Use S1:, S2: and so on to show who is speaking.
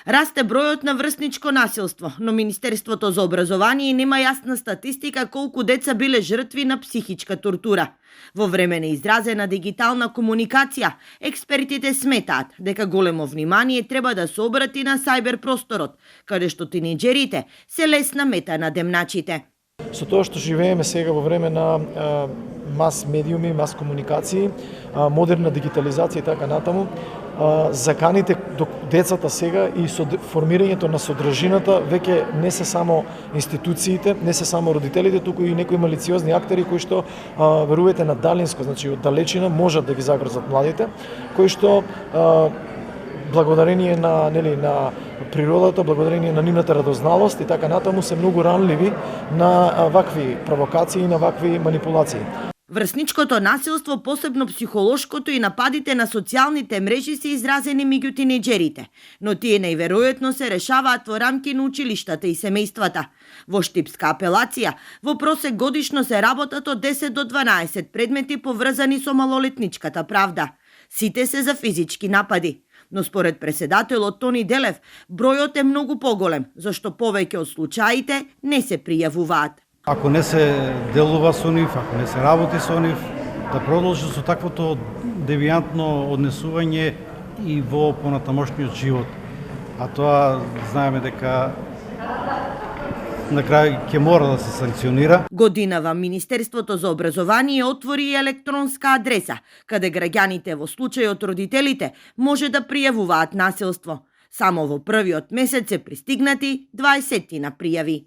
S1: Расте бројот на врсничко насилство, но Министерството за образование нема јасна статистика колку деца биле жртви на психичка тортура. Во време на изразена дигитална комуникација, експертите сметаат дека големо внимание треба да се обрати на сајбер просторот, каде што тинеџерите се лесна мета на демначите.
S2: Со тоа што живееме сега во време на мас медиуми, мас комуникации, модерна дигитализација и така натаму, заканите до децата сега и со формирањето на содржината веќе не се само институциите, не се само родителите, туку и некои малициозни актери кои што верувате на далинско, значи од далечина можат да ги загрозат младите, кои што благодарение на на природата, благодарение на нивната радозналост и така натаму се многу ранливи на вакви провокации и на вакви манипулации.
S1: Врсничкото насилство, посебно психолошкото и нападите на социјалните мрежи се изразени меѓу тинеџерите, но тие најверојатно се решаваат во рамки на училиштата и семејствата. Во Штипска апелација, во просек годишно се работат од 10 до 12 предмети поврзани со малолетничката правда. Сите се за физички напади. Но според преседателот Тони Делев, бројот е многу поголем, зашто повеќе од случаите не се пријавуваат.
S3: Ако не се делува со нив, ако не се работи со нив, да продолжи со таквото девијантно однесување и во понатамошниот живот. А тоа знаеме дека на крај ќе мора да се санкционира.
S1: Годинава Министерството за образование отвори и електронска адреса, каде граѓаните во случај од родителите може да пријавуваат насилство. Само во првиот месец се пристигнати 20 на пријави.